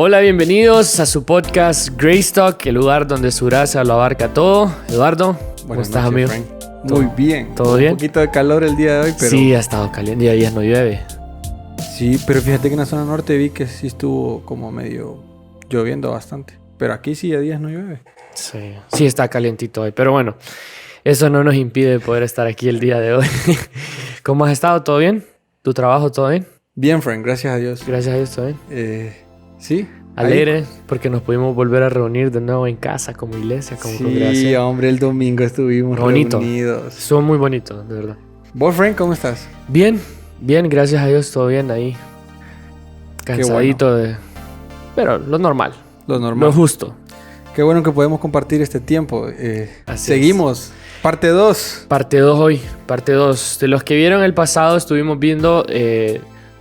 Hola, bienvenidos a su podcast Grace Talk, el lugar donde su gracia lo abarca todo. Eduardo, ¿cómo estás, amigo? Frank. Muy bien. ¿Todo bien? Un poquito de calor el día de hoy, pero... Sí, ha estado caliente, día a día no llueve. Sí, pero fíjate que en la zona norte vi que sí estuvo como medio lloviendo bastante. Pero aquí sí a días no llueve. Sí, está calientito hoy, pero bueno, eso no nos impide poder estar aquí el día de hoy. ¿Cómo has estado? ¿Todo bien? ¿Tu trabajo todo bien? Bien, Frank, gracias a Dios. Gracias a Dios, todo bien. Sí. Alegre, porque nos pudimos volver a reunir de nuevo en casa, como iglesia, como congregación. Sí, hombre, el domingo estuvimos reunidos. Estuvo muy bonito, de verdad. ¿Vos, Frank, cómo estás? Bien, gracias a Dios, todo bien ahí. Cansadito de... Pero lo normal. Lo justo. Qué bueno que podemos compartir este tiempo. Seguimos. Parte 2. Parte 2 hoy. Parte 2. De los que vieron el pasado estuvimos viendo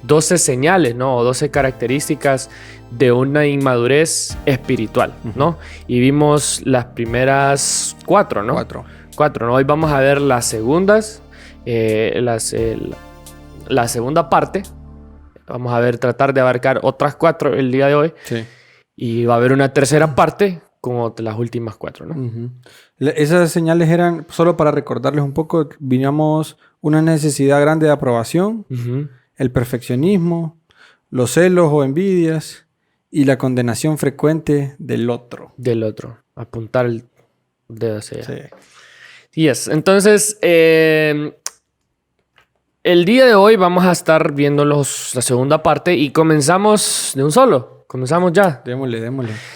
12 señales, ¿no? O 12 características de una inmadurez espiritual, ¿no? Y vimos las primeras 4, ¿no? 4, ¿no? Hoy vamos a ver las segundas, la segunda parte. Vamos a ver, tratar de abarcar otras 4 el día de hoy. Sí. Y va a haber una tercera parte como las últimas 4, ¿no? Uh-huh. Esas señales eran, solo para recordarles un poco, vimos una necesidad grande de aprobación, el perfeccionismo, los celos o envidias y la condenación frecuente del otro. Apuntar el dedo hacia allá. Sí. Yes. Entonces, el día de hoy vamos a estar viendo la segunda parte y comenzamos de un solo. Comenzamos ya. Démosle.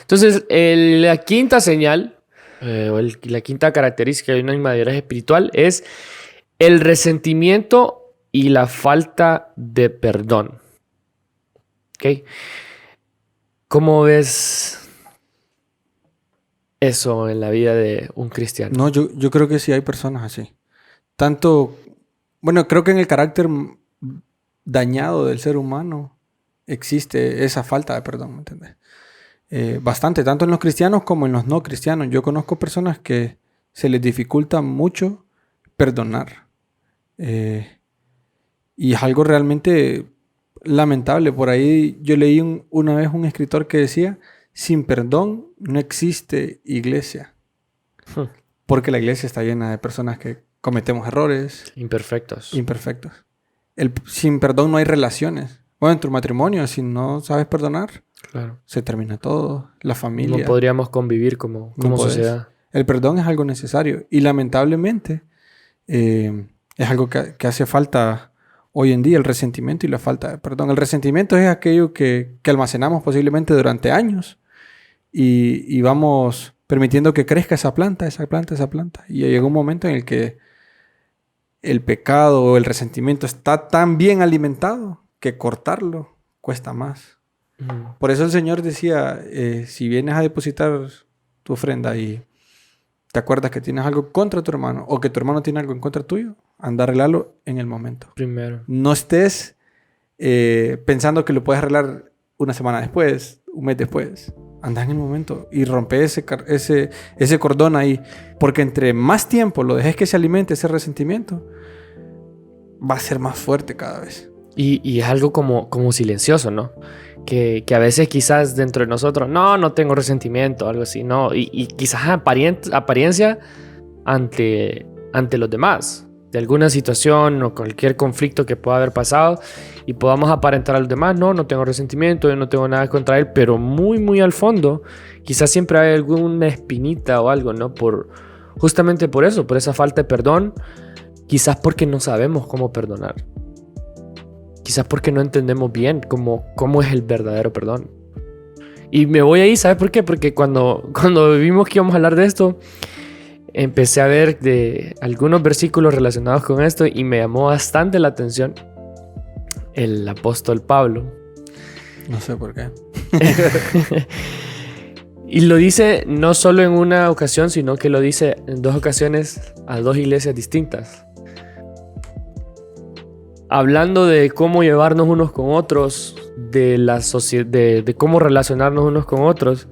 Entonces, la quinta señal, la quinta característica de una inmadurez espiritual es el resentimiento y la falta de perdón. ¿Ok? ¿Cómo ves eso en la vida de un cristiano? No, yo creo que sí hay personas así. Creo que en el carácter dañado del ser humano existe esa falta de perdón, ¿me entiendes? Bastante, tanto en los cristianos como en los no cristianos. Yo conozco personas que se les dificulta mucho perdonar. Y es algo realmente lamentable. Por ahí yo leí una vez un escritor que decía: sin perdón no existe iglesia. Porque la iglesia está llena de personas que cometemos errores. Imperfectos. Sin perdón no hay relaciones. Bueno, en tu matrimonio, si no sabes perdonar, claro, se termina todo. La familia. No podríamos convivir como sociedad. El perdón es algo necesario. Y lamentablemente es algo que hace falta hoy en día, el resentimiento y la falta de perdón. El resentimiento es aquello que almacenamos posiblemente durante años y vamos permitiendo que crezca esa planta. Y llega un momento en el que el pecado o el resentimiento está tan bien alimentado que cortarlo cuesta más. Por eso el Señor decía, si vienes a depositar tu ofrenda y te acuerdas que tienes algo contra tu hermano o que tu hermano tiene algo en contra tuyo, anda a arreglarlo en el momento. Primero. No estés pensando que lo puedes arreglar una semana después, un mes después. Anda en el momento y rompe ese cordón ahí. Porque entre más tiempo lo dejes que se alimente ese resentimiento, va a ser más fuerte cada vez. Y es algo como silencioso, ¿no? Que a veces quizás dentro de nosotros, no tengo resentimiento, algo así, ¿no? Y quizás apariencia ante los demás, de alguna situación o cualquier conflicto que pueda haber pasado, y podamos aparentar a los demás, no tengo resentimiento, yo no tengo nada contra él, pero muy, muy al fondo, quizás siempre hay alguna espinita o algo, ¿no? Justamente por eso, por esa falta de perdón, quizás porque no sabemos cómo perdonar. Quizás porque no entendemos bien cómo es el verdadero perdón. Y me voy ahí, ¿sabes por qué? Porque cuando vimos que íbamos a hablar de esto, empecé a ver de algunos versículos relacionados con esto y me llamó bastante la atención el apóstol Pablo. No sé por qué. Y lo dice no solo en una ocasión, sino que lo dice en 2 ocasiones a 2 iglesias distintas. Hablando de cómo llevarnos unos con otros, de la sociedad, de cómo relacionarnos unos con otros.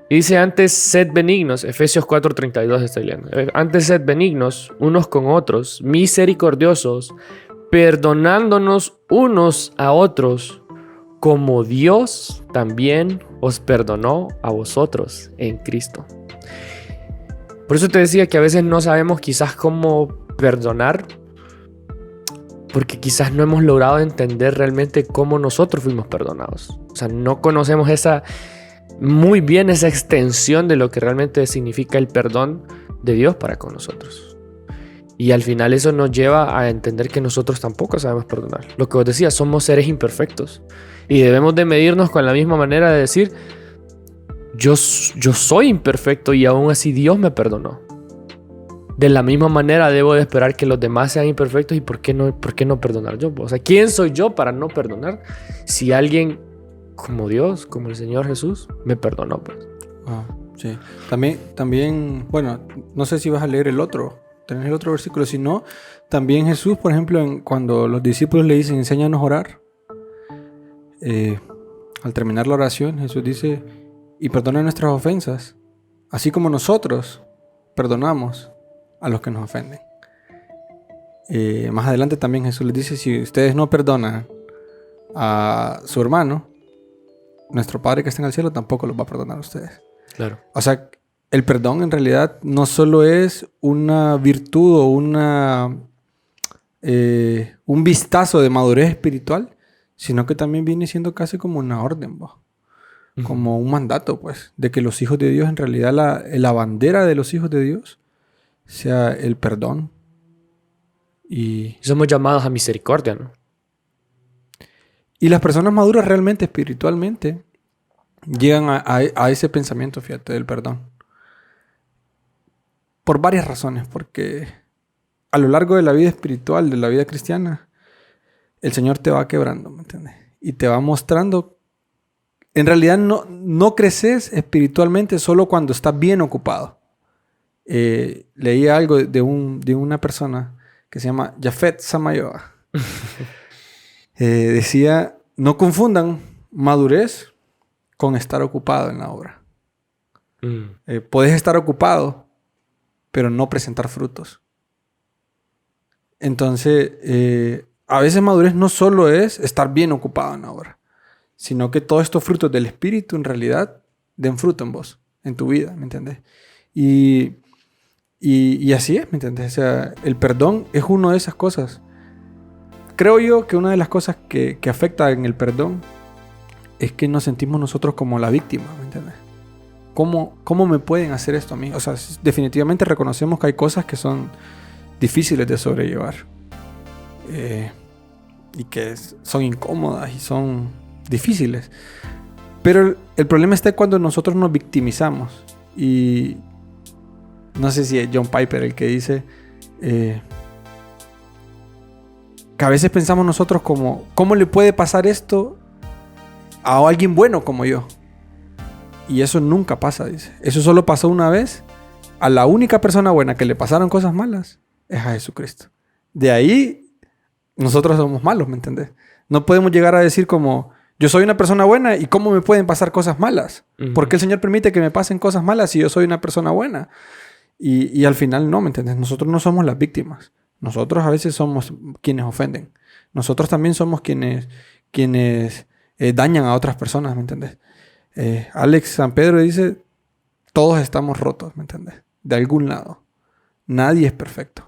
Dice: antes sed benignos, Efesios 4:32 estoy leyendo. Antes sed benignos unos con otros, misericordiosos, perdonándonos unos a otros, como Dios también os perdonó a vosotros en Cristo. Por eso te decía que a veces no sabemos quizás cómo perdonar, porque quizás no hemos logrado entender realmente cómo nosotros fuimos perdonados. O sea, no conocemos muy bien esa extensión de lo que realmente significa el perdón de Dios para con nosotros. Y al final eso nos lleva a entender que nosotros tampoco sabemos perdonar. Lo que vos decías, somos seres imperfectos. Y debemos de medirnos con la misma manera de decir, yo soy imperfecto y aún así Dios me perdonó. De la misma manera debo de esperar que los demás sean imperfectos y ¿por qué no perdonar yo? O sea, ¿quién soy yo para no perdonar si alguien como Dios, como el Señor Jesús, me perdonó? Pues. Sí. También, bueno, no sé si vas a leer el otro. Tenés el otro versículo. Si no, también Jesús, por ejemplo, cuando los discípulos le dicen, enséñanos a orar. Al terminar la oración, Jesús dice, y perdona nuestras ofensas, así como nosotros perdonamos a los que nos ofenden. Más adelante también Jesús les dice, si ustedes no perdonan a su hermano, nuestro Padre que está en el cielo tampoco los va a perdonar a ustedes. Claro. O sea, el perdón en realidad no solo es una virtud o un vistazo de madurez espiritual, sino que también viene siendo casi como una orden, como un mandato, pues, de que los hijos de Dios, en realidad la bandera de los hijos de Dios sea el perdón. Y somos llamados a misericordia, ¿no? Y las personas maduras realmente, espiritualmente, llegan a ese pensamiento, fíjate, del perdón. Por varias razones, porque a lo largo de la vida espiritual, de la vida cristiana, el Señor te va quebrando, ¿me entiendes? Y te va mostrando. En realidad no creces espiritualmente solo cuando estás bien ocupado. Leí algo de una persona que se llama Jafet Samayoa. Decía, no confundan madurez con estar ocupado en la obra. Puedes estar ocupado, pero no presentar frutos. Entonces, a veces madurez no solo es estar bien ocupado en la obra, sino que todos estos frutos del Espíritu en realidad den fruto en vos, en tu vida, ¿me entiendes? Y así es, ¿me entiendes? O sea, el perdón es una de esas cosas. Creo yo que una de las cosas que afecta en el perdón es que nos sentimos nosotros como la víctima, ¿me entiendes? ¿Cómo me pueden hacer esto a mí? O sea, definitivamente reconocemos que hay cosas que son difíciles de sobrellevar. Y que son incómodas y son difíciles. Pero el problema está cuando nosotros nos victimizamos. Y no sé si es John Piper el que dice que a veces pensamos nosotros como, ¿cómo le puede pasar esto a alguien bueno como yo? Y eso nunca pasa, dice. Eso solo pasó una vez. A la única persona buena que le pasaron cosas malas es a Jesucristo. De ahí nosotros somos malos, ¿me entendés? No podemos llegar a decir como, yo soy una persona buena y ¿cómo me pueden pasar cosas malas? ¿Por qué el Señor permite que me pasen cosas malas si yo soy una persona buena? Y al final no, ¿me entiendes? Nosotros no somos las víctimas. Nosotros a veces somos quienes ofenden. Nosotros también somos quienes dañan a otras personas, ¿me entiendes? Alex San Pedro dice, todos estamos rotos, ¿me entiendes? De algún lado. Nadie es perfecto.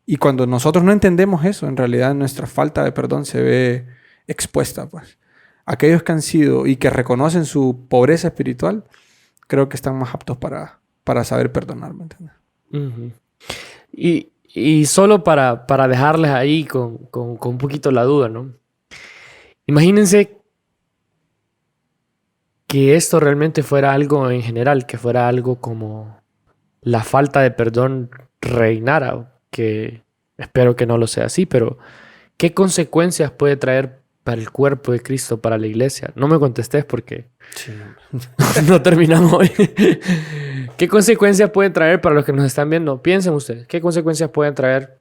Y cuando nosotros no entendemos eso, en realidad nuestra falta de perdón se ve expuesta, pues. Aquellos que han sido y que reconocen su pobreza espiritual, creo que están más aptos para saber perdonar, ¿me entiendes? Y solo para dejarles ahí con un poquito la duda, ¿no? Imagínense que esto realmente fuera algo en general, que fuera algo como la falta de perdón reinara, que espero que no lo sea así, pero ¿qué consecuencias puede traer para el cuerpo de Cristo, para la iglesia? No me contestes porque Sí. no terminamos hoy. ¿Qué consecuencias puede traer para los que nos están viendo? Piensen ustedes, ¿qué consecuencias pueden traer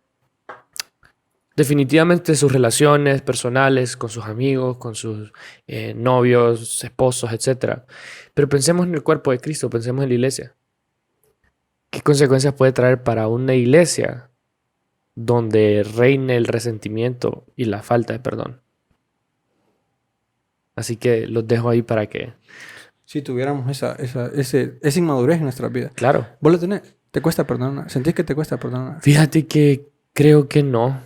definitivamente sus relaciones personales, con sus amigos, con sus novios, esposos, etcétera? Pero pensemos en el cuerpo de Cristo, pensemos en la iglesia. ¿Qué consecuencias puede traer para una iglesia donde reine el resentimiento y la falta de perdón? Así que los dejo ahí para que... Si tuviéramos esa inmadurez en nuestras vidas. Claro. ¿Vos lo tenés? ¿Te cuesta perdonar? ¿Sentís que te cuesta perdonar? Fíjate que creo que no.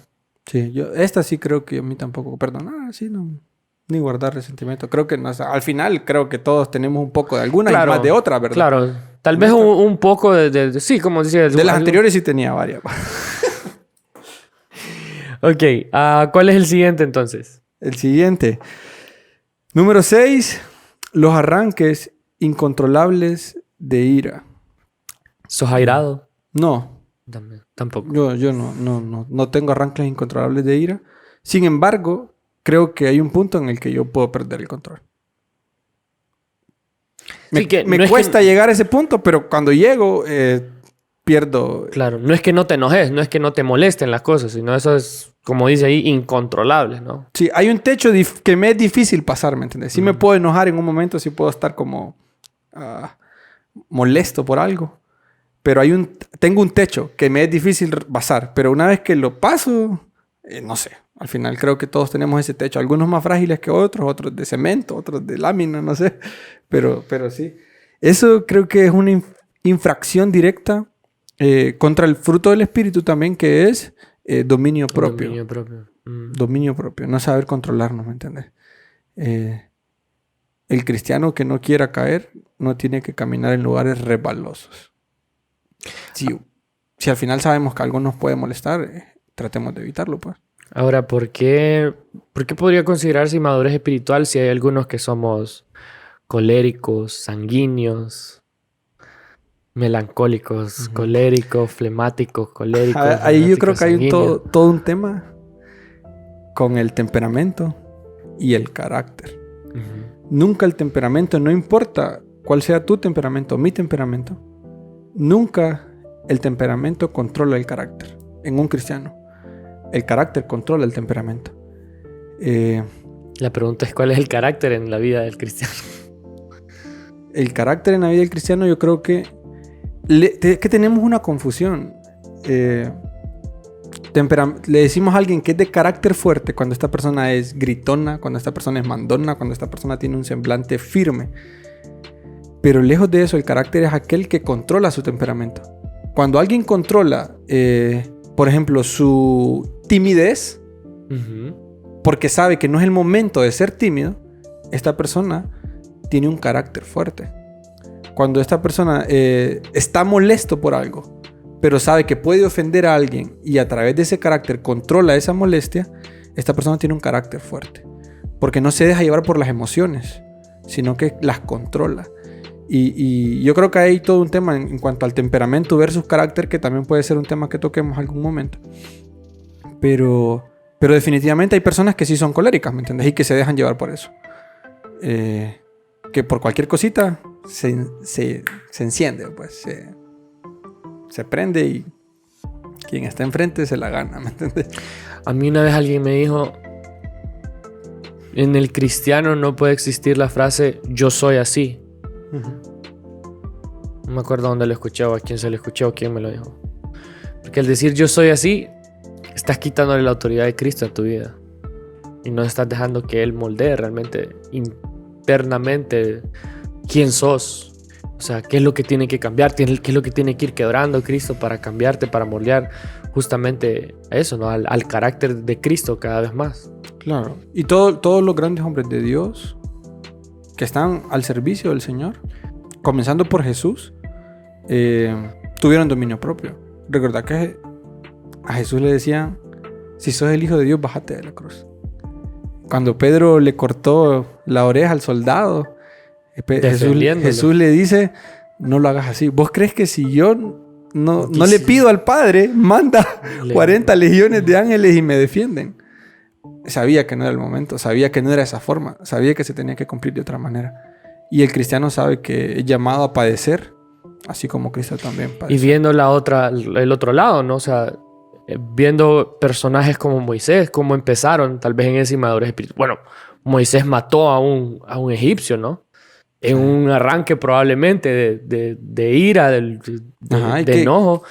Sí, esta sí creo que a mí tampoco. Perdonar, sí, no. Ni guardar resentimiento. Creo que no, o sea, al final creo que todos tenemos un poco de alguna y más de otra, ¿verdad? Claro. Tal vez un poco sí, como decía. De las anteriores sí tenía varias. Ok. ¿Cuál es el siguiente entonces? El siguiente. Número 6. Los arranques incontrolables de ira. ¿Sos airado? No. Tampoco. Yo no tengo arranques incontrolables de ira. Sin embargo, creo que hay un punto en el que yo puedo perder el control. Me cuesta llegar a ese punto, pero cuando llego, pierdo. Claro, no es que no te enojes, no es que no te molesten las cosas, sino eso es, como dice ahí, incontrolable, ¿no? Sí, hay un techo que me es difícil pasar, ¿me entiendes? Sí me puedo enojar en un momento, sí puedo estar como molesto por algo. Pero tengo un techo que me es difícil pasar. Pero una vez que lo paso, no sé. Al final creo que todos tenemos ese techo. Algunos más frágiles que otros de cemento, otros de lámina, no sé. Pero sí. Eso creo que es una infracción directa contra el fruto del Espíritu también, que es dominio propio. Dominio propio. Dominio propio. No saber controlarnos, ¿me entiendes? El cristiano que no quiera caer no tiene que caminar en lugares resbalosos. Si al final sabemos que algo nos puede molestar, tratemos de evitarlo, pues. Ahora, ¿por qué podría considerarse inmadurez espiritual si hay algunos que somos coléricos, sanguíneos, melancólicos, coléricos, flemáticos, coléricos? Ahí yo creo que hay todo un tema con el temperamento y el carácter. Nunca el temperamento, no importa cuál sea tu temperamento o mi temperamento, nunca el temperamento controla el carácter en un cristiano. El carácter controla el temperamento. La pregunta es, ¿cuál es el carácter en la vida del cristiano? El carácter en la vida del cristiano, yo creo que tenemos una confusión. Le decimos a alguien que es de carácter fuerte cuando esta persona es gritona, cuando esta persona es mandona, cuando esta persona tiene un semblante firme. Pero lejos de eso, el carácter es aquel que controla su temperamento. Cuando alguien controla, por ejemplo, su timidez, porque sabe que no es el momento de ser tímido, esta persona tiene un carácter fuerte. Cuando esta persona está molesto por algo, pero sabe que puede ofender a alguien y a través de ese carácter controla esa molestia, esta persona tiene un carácter fuerte. Porque no se deja llevar por las emociones, sino que las controla. Y yo creo que hay todo un tema en cuanto al temperamento versus carácter, que también puede ser un tema que toquemos algún momento. Pero definitivamente hay personas que sí son coléricas, ¿me entiendes? Y que se dejan llevar por eso. Que por cualquier cosita se enciende, pues se prende y quien está enfrente se la gana, ¿me entiendes? A mí una vez alguien me dijo, en el cristiano no puede existir la frase yo soy así. No me acuerdo dónde lo escuché o a quién se lo escuchó o quién me lo dijo. Porque al decir yo soy así, estás quitándole la autoridad de Cristo a tu vida. Y no estás dejando que Él moldee realmente internamente quién sos. O sea, qué es lo que tiene que cambiar, qué es lo que tiene que ir quebrando Cristo para cambiarte, para moldear justamente a eso, ¿no? Al carácter de Cristo cada vez más. Claro. Y todos los grandes hombres de Dios que están al servicio del Señor, comenzando por Jesús, tuvieron dominio propio. Recordad que a Jesús le decían, si sos el Hijo de Dios, bájate de la cruz. Cuando Pedro le cortó la oreja al soldado, Jesús le dice, no lo hagas así. ¿Vos crees que si yo no le pido al Padre, manda 40 legiones de ángeles y me defienden? Sabía que no era el momento, sabía que no era esa forma, sabía que se tenía que cumplir de otra manera. Y el cristiano sabe que es llamado a padecer, así como Cristo también padeció. Y viendo el otro lado, ¿no? O sea, viendo personajes como Moisés, cómo empezaron tal vez en esa inmadurez espiritual. Bueno, Moisés mató a un egipcio, ¿no? En un arranque probablemente de ira, de enojo.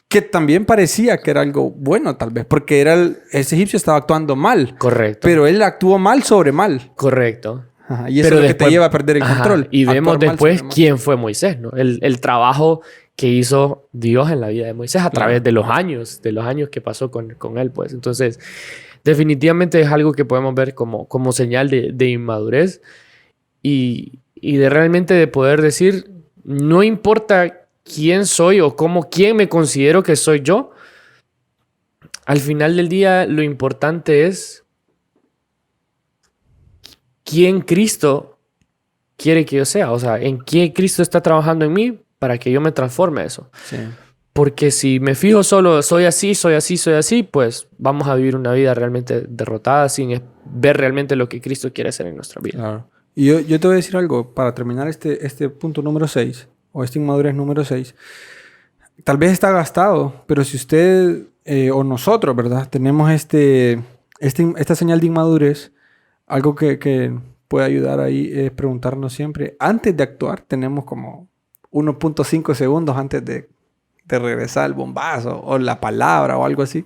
Que también parecía que era algo bueno, tal vez, porque ese egipcio estaba actuando mal. Correcto. Pero él actuó mal sobre mal. Correcto. Ajá, y eso es lo que te lleva a perder el control. Y vemos Actuar mal después sobre quién fue Moisés, ¿no? El trabajo que hizo Dios en la vida de Moisés a través de los años que pasó con él, pues. Entonces, definitivamente es algo que podemos ver como señal de inmadurez y de realmente de poder decir, no importa quién soy o quién me considero que soy yo, al final del día lo importante es quién Cristo quiere que yo sea. O sea, en quién Cristo está trabajando en mí para que yo me transforme eso. Sí. Porque si me fijo solo, soy así, pues vamos a vivir una vida realmente derrotada sin ver realmente lo que Cristo quiere hacer en nuestra vida. Claro. Y yo te voy a decir algo para terminar este punto número 6, o esta inmadurez número 6. Tal vez está gastado, pero si usted o nosotros, ¿verdad? Tenemos esta señal de inmadurez, algo que puede ayudar ahí es preguntarnos siempre, antes de actuar, tenemos como 1.5 segundos antes de regresar el bombazo o la palabra o algo así,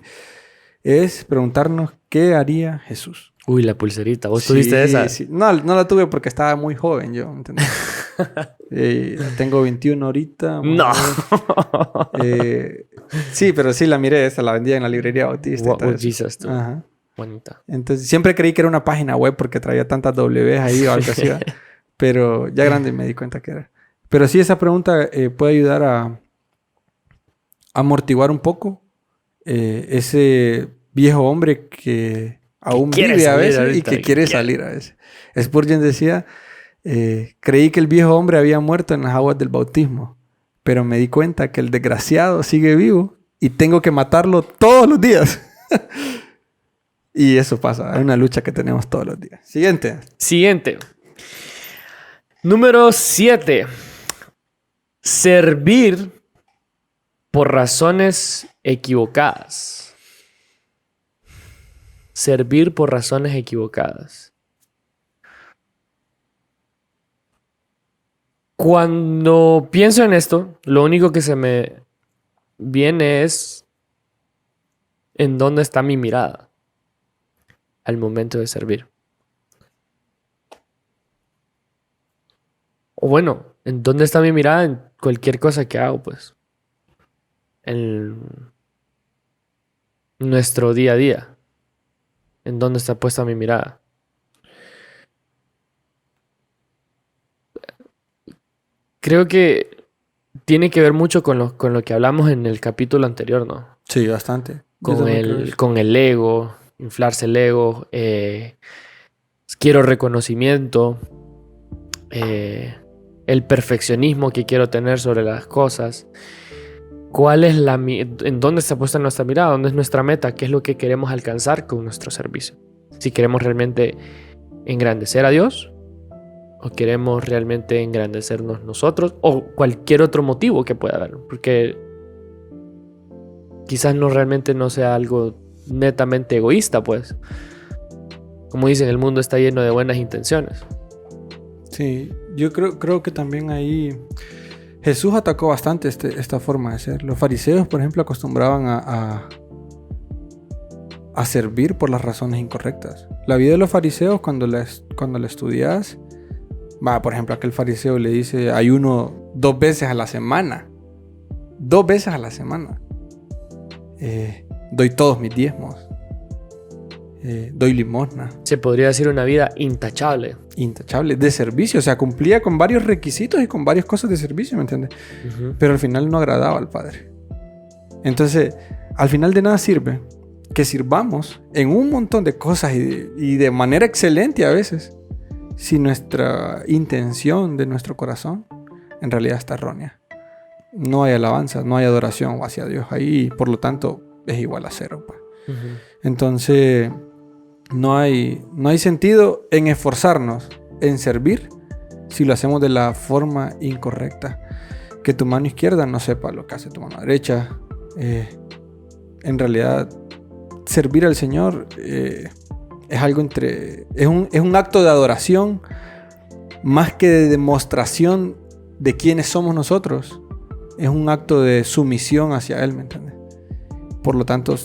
es preguntarnos qué haría Jesús. Uy, la pulserita. ¿Vos tuviste esa? Sí. No la tuve porque estaba muy joven yo, ¿entendés? Tengo 21 ahorita. No. Sí, pero sí la miré, esa la vendía en la librería Bautista. What Jesus, tú. Ajá. Bonita. Entonces siempre creí que era una página web porque traía tantas W's ahí o algo así. Pero ya grande me di cuenta que era. Pero sí, esa pregunta puede ayudar a amortiguar un poco ese viejo hombre que aún vive a veces ahorita, y que quiere salir a veces. Spurgeon decía, creí que el viejo hombre había muerto en las aguas del bautismo, pero me di cuenta que el desgraciado sigue vivo y tengo que matarlo todos los días. Y eso pasa, es una lucha que tenemos todos los días. Siguiente. Número 7. Servir por razones equivocadas. Servir por razones equivocadas. Cuando pienso en esto, lo único que se me viene es en dónde está mi mirada al momento de servir. O bueno, en dónde está mi mirada en cualquier cosa que hago, pues. En nuestro día a día. ¿En dónde está puesta mi mirada? Creo que tiene que ver mucho con lo que hablamos en el capítulo anterior, ¿no? Sí, bastante. Con el ego, inflarse el ego, quiero reconocimiento, el perfeccionismo que quiero tener sobre las cosas. ¿En dónde está puesta nuestra mirada? ¿Dónde es nuestra meta? ¿Qué es lo que queremos alcanzar con nuestro servicio? Si queremos realmente engrandecer a Dios o queremos realmente engrandecernos nosotros o cualquier otro motivo que pueda haber, porque quizás realmente no sea algo netamente egoísta, pues. Como dicen, el mundo está lleno de buenas intenciones. Sí, yo creo que también ahí Jesús atacó bastante esta forma de ser. Los fariseos, por ejemplo, acostumbraban a servir por las razones incorrectas. La vida de los fariseos, cuando la estudias, por ejemplo, aquel fariseo le dice, ayuno 2 veces a la semana. 2 veces a la semana. Doy todos mis diezmos. Doy limosna. Se podría decir una vida intachable. Intachable, de servicio. O sea, cumplía con varios requisitos y con varias cosas de servicio, ¿me entiendes? Uh-huh. Pero al final no agradaba al Padre. Entonces, al final de nada sirve que sirvamos en un montón de cosas y de manera excelente a veces, si nuestra intención de nuestro corazón en realidad está errónea. No hay alabanza, no hay adoración hacia Dios ahí, por lo tanto es igual a 0. Pues. Uh-huh. Entonces no hay sentido en esforzarnos en servir si lo hacemos de la forma incorrecta. Que tu mano izquierda no sepa lo que hace tu mano derecha. En realidad servir al Señor es algo es un acto de adoración más que de demostración de quiénes somos nosotros. Es un acto de sumisión hacia Él, ¿me entiendes? Por lo tanto,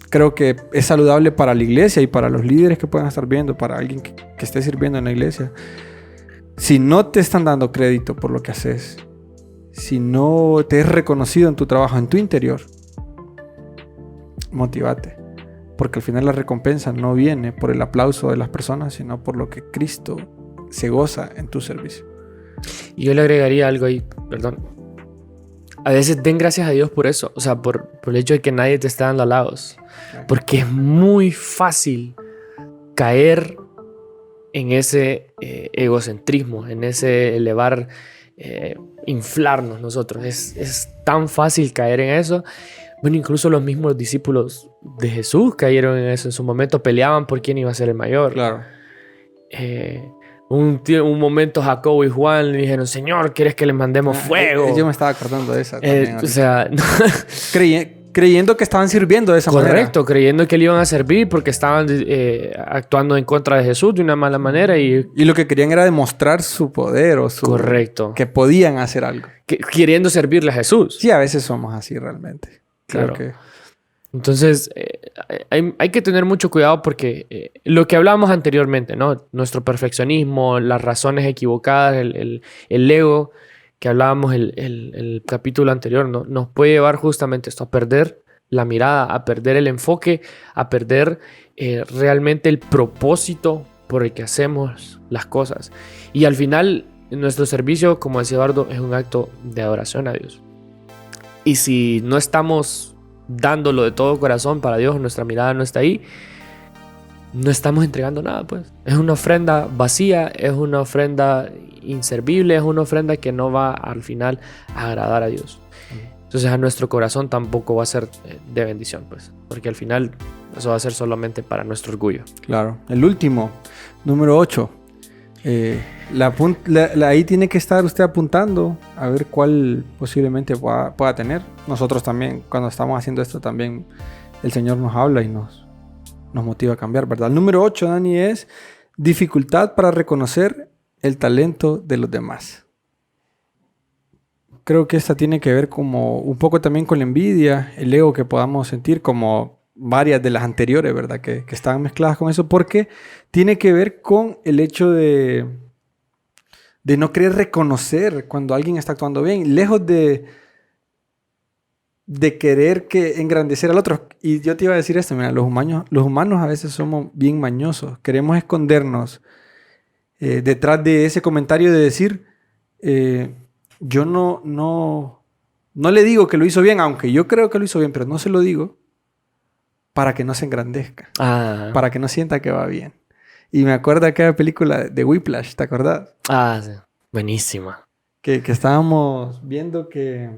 creo que es saludable para la iglesia y para los líderes que puedan estar viendo, para alguien que que estés sirviendo en la iglesia, si no te están dando crédito por lo que haces, si no te es reconocido en tu trabajo, en tu interior, motívate. Porque al final la recompensa no viene por el aplauso de las personas, sino por lo que Cristo se goza en tu servicio. Y yo le agregaría algo ahí, perdón. A veces den gracias a Dios por eso, o sea, por el hecho de que nadie te está dando halagos. Porque es muy fácil caer en ese egocentrismo, en ese elevar, inflarnos nosotros. Es tan fácil caer en eso. Bueno, incluso los mismos discípulos de Jesús cayeron en eso. En su momento peleaban por quién iba a ser el mayor. Claro. Un momento Jacobo y Juan le dijeron, Señor, ¿quieres que les mandemos fuego? Yo me estaba acordando de esa también. O sea... creyendo que estaban sirviendo de esa manera. Correcto, creyendo que le iban a servir porque estaban actuando en contra de Jesús de una mala manera. Y lo que querían era demostrar su poder o su... Correcto. Que podían hacer algo. Queriendo servirle a Jesús. Sí, a veces somos así realmente. Claro. Entonces, hay que tener mucho cuidado porque lo que hablábamos anteriormente, ¿no? Nuestro perfeccionismo, las razones equivocadas, el ego que hablábamos el capítulo anterior, ¿no? Nos puede llevar justamente esto, a perder la mirada, a perder el enfoque, a perder realmente el propósito por el que hacemos las cosas. Y al final, nuestro servicio, como decía Eduardo, es un acto de adoración a Dios. Y si no estamos dándolo de todo corazón para Dios, nuestra mirada no está ahí, no estamos entregando nada, pues. Es una ofrenda vacía, es una ofrenda inservible, es una ofrenda que no va al final a agradar a Dios. Entonces a nuestro corazón tampoco va a ser de bendición, pues. Porque al final eso va a ser solamente para nuestro orgullo. Claro. El último, número 8. Ahí tiene que estar usted apuntando a ver cuál posiblemente pueda tener. Nosotros también, cuando estamos haciendo esto, también el Señor nos habla y nos motiva a cambiar, ¿verdad? El número 8, Dani, es dificultad para reconocer el talento de los demás. Creo que esta tiene que ver como un poco también con la envidia, el ego que podamos sentir, como varias de las anteriores, ¿verdad? Que están mezcladas con eso, porque tiene que ver con el hecho de no querer reconocer cuando alguien está actuando bien, lejos de querer engrandecer al otro. Y yo te iba a decir esto, mira, los humanos a veces somos bien mañosos, queremos escondernos detrás de ese comentario de decir, yo no le digo que lo hizo bien, aunque yo creo que lo hizo bien, pero no se lo digo para que no se engrandezca, para que no sienta que va bien. Y me acuerdo de aquella película de Whiplash, ¿te acordás? Sí. Buenísima. Que estábamos viendo que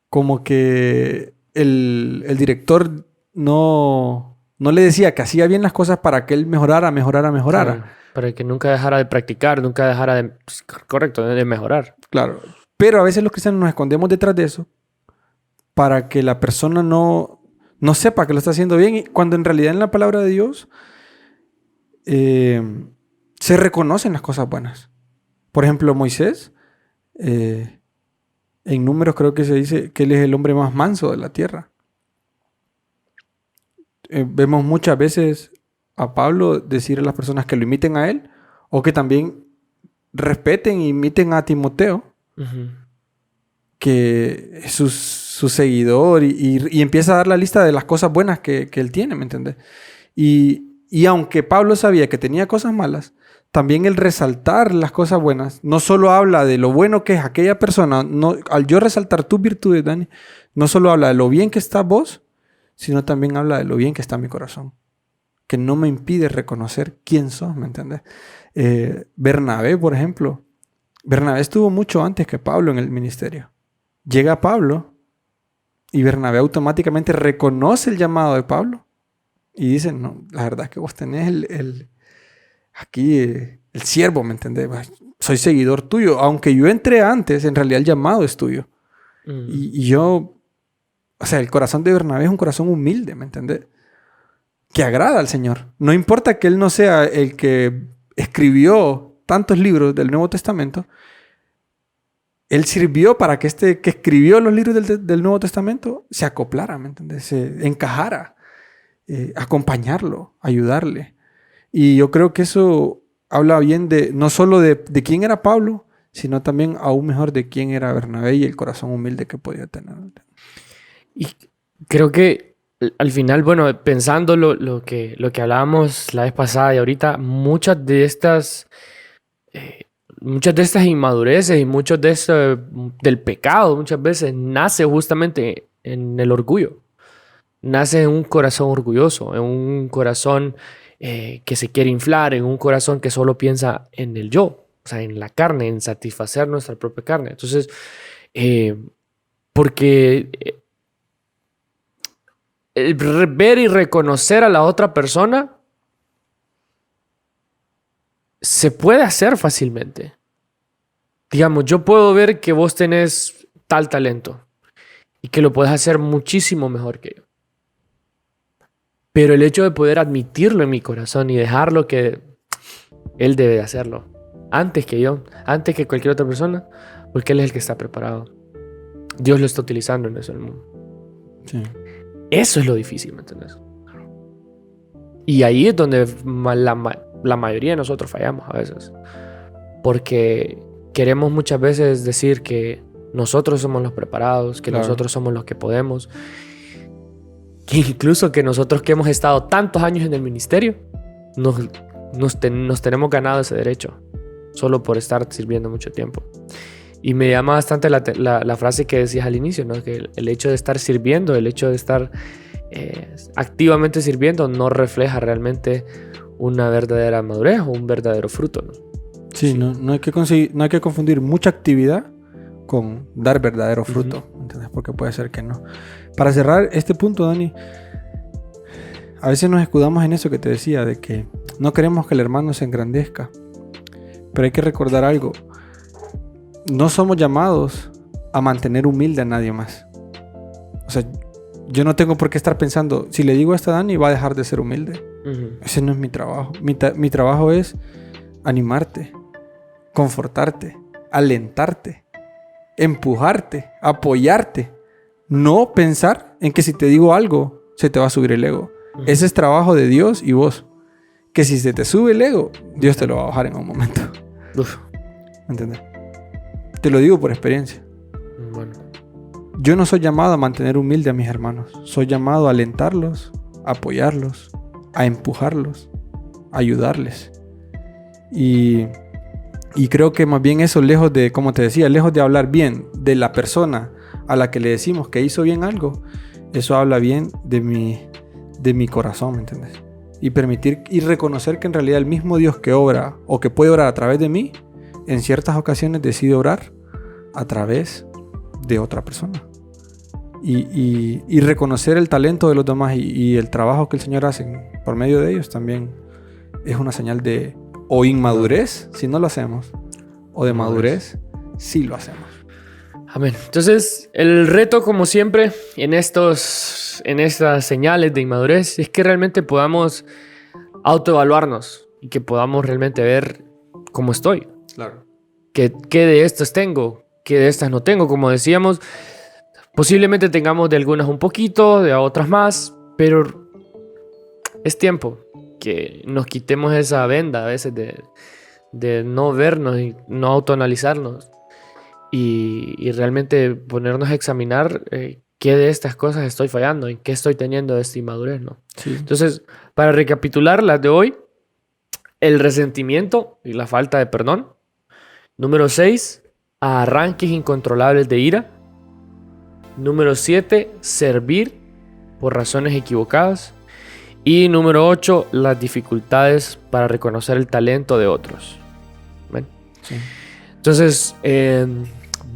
como que el director no le decía que hacía bien las cosas para que él mejorara. Claro, para que nunca dejara de practicar, nunca dejara de... Correcto, de mejorar. Claro. Pero a veces los cristianos nos escondemos detrás de eso para que la persona no sepa que lo está haciendo bien, cuando en realidad en la palabra de Dios se reconocen las cosas buenas. Por ejemplo, Moisés, en Números creo que se dice que él es el hombre más manso de la tierra. Vemos muchas veces a Pablo decir a las personas que lo imiten a él, o que también respeten e imiten a Timoteo, que es su seguidor, y empieza a dar la lista de las cosas buenas que él tiene, ¿me entiendes? Y aunque Pablo sabía que tenía cosas malas, también el resaltar las cosas buenas no solo habla de lo bueno que es aquella persona. Al yo resaltar tus virtudes, Dani, no solo habla de lo bien que estás vos, sino también habla de lo bien que está mi corazón, que no me impide reconocer quién sos, ¿me entiendes? Bernabé, por ejemplo. Bernabé estuvo mucho antes que Pablo en el ministerio. Llega Pablo y Bernabé automáticamente reconoce el llamado de Pablo y dice, no, la verdad es que vos tenés aquí el siervo, ¿me entendés? Soy seguidor tuyo. Aunque yo entré antes, en realidad el llamado es tuyo. Y yo, o sea, el corazón de Bernabé es un corazón humilde, ¿me entendés? Que agrada al Señor. No importa que él no sea el que escribió tantos libros del Nuevo Testamento, él sirvió para que que escribió los libros del Nuevo Testamento se acoplara, ¿me entendés? Se encajara, acompañarlo, ayudarle. Y yo creo que eso habla bien no solo de quién era Pablo, sino también aún mejor de quién era Bernabé y el corazón humilde que podía tener. Y creo que al final, bueno, pensando lo que hablábamos la vez pasada y ahorita, muchas de estas inmadureces y muchos de eso del pecado muchas veces nace justamente en el orgullo. Nace en un corazón orgulloso, en un corazón que se quiere inflar, en un corazón que solo piensa en el yo, o sea, en la carne, en satisfacer nuestra propia carne. Entonces, porque ver y reconocer a la otra persona se puede hacer fácilmente. Digamos, yo puedo ver que vos tenés tal talento y que lo podés hacer muchísimo mejor que yo. Pero el hecho de poder admitirlo en mi corazón y dejarlo que él debe de hacerlo antes que yo, antes que cualquier otra persona, porque él es el que está preparado. Dios lo está utilizando en eso en el mundo. Sí. Eso es lo difícil, ¿me entiendes? Y ahí es donde la mayoría de nosotros fallamos a veces. Porque queremos muchas veces decir que nosotros somos los preparados, que nosotros somos los que podemos. Que incluso que nosotros que hemos estado tantos años en el ministerio, nos tenemos ganado ese derecho. Solo por estar sirviendo mucho tiempo. Y me llama bastante la frase que decías al inicio, ¿no? Que el hecho de estar sirviendo, el hecho de estar activamente sirviendo no refleja realmente una verdadera madurez o un verdadero fruto, ¿no? Sí. No hay que confundir mucha actividad con dar verdadero fruto, ¿entiendes? Porque puede ser que no. Para cerrar este punto, Dani, a veces nos escudamos en eso que te decía, de que no queremos que el hermano se engrandezca. Pero hay que recordar algo. No somos llamados a mantener humilde a nadie más. O sea, yo no tengo por qué estar pensando, si le digo esto a Dani, va a dejar de ser humilde. Ese no es mi trabajo. Mi trabajo es animarte, confortarte, alentarte, empujarte, apoyarte. No pensar en que si te digo algo, se te va a subir el ego. Ese es trabajo de Dios y vos. Que si se te sube el ego, Dios te lo va a bajar en un momento. ¿Entiendes? Te lo digo por experiencia. Bueno. Yo no soy llamado a mantener humilde a mis hermanos. Soy llamado a alentarlos, a apoyarlos, a empujarlos, a ayudarles. Y creo que más bien eso, lejos de, como te decía, lejos de hablar bien de la persona a la que le decimos que hizo bien algo, eso habla bien de mi corazón, ¿me entiendes? Y permitir y reconocer que en realidad el mismo Dios que obra o que puede obrar a través de mí, en ciertas ocasiones decide obrar a través de otra persona. Y reconocer el talento de los demás y el trabajo que el Señor hace por medio de ellos también es una señal de o inmadurez si no lo hacemos, o de madurez si lo hacemos. Amén. Entonces, el reto, como siempre, en estas señales de inmadurez, es que realmente podamos autoevaluarnos y que podamos realmente ver cómo estoy. Claro. ¿Qué de estas tengo? ¿Qué de estas no tengo? Como decíamos, posiblemente tengamos de algunas un poquito, de otras más, pero es tiempo que nos quitemos esa venda a veces de no vernos y no autoanalizarnos y realmente ponernos a examinar qué de estas cosas estoy fallando, en qué estoy teniendo esta inmadurez, ¿no? Sí. Entonces, para recapitular las de hoy, el resentimiento y la falta de perdón. Número 6, arranques incontrolables de ira. Número 7, servir por razones equivocadas. Y número 8, las dificultades para reconocer el talento de otros. ¿Ven? Sí. Entonces,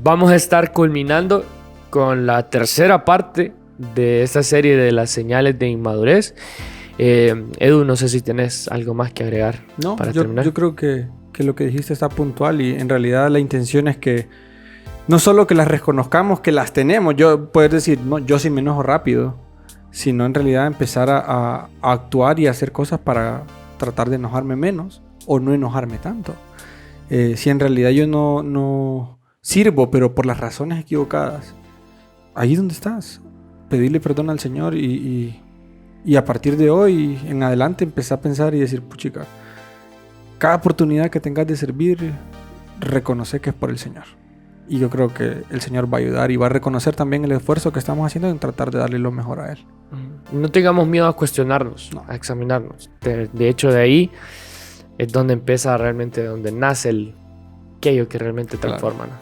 vamos a estar culminando con la tercera parte de esta serie de las señales de inmadurez. Edu, no sé si tienes algo más que agregar para terminar. Yo creo que lo que dijiste está puntual y en realidad la intención es que no solo que las reconozcamos, que las tenemos. Yo puedes decir, no, yo sí me enojo rápido, sino en realidad empezar a actuar y a hacer cosas para tratar de enojarme menos o no enojarme tanto. Si en realidad yo no sirvo, pero por las razones equivocadas, ahí donde estás, pedirle perdón al Señor y Y a partir de hoy en adelante empecé a pensar y decir, puchica, cada oportunidad que tengas de servir, reconoce que es por el Señor. Y yo creo que el Señor va a ayudar y va a reconocer también el esfuerzo que estamos haciendo en tratar de darle lo mejor a Él. No tengamos miedo a cuestionarnos, a examinarnos. De hecho, de ahí es donde empieza realmente, donde nace aquello que realmente transforma, ¿no?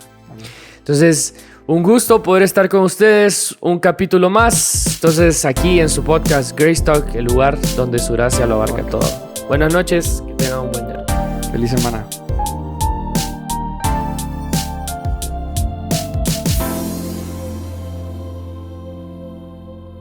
Entonces, un gusto poder estar con ustedes, un capítulo más. Entonces, aquí en su podcast Grace Talk, el lugar donde su gracia lo abarca todo. Buenas noches, que tengan un buen día. Feliz semana.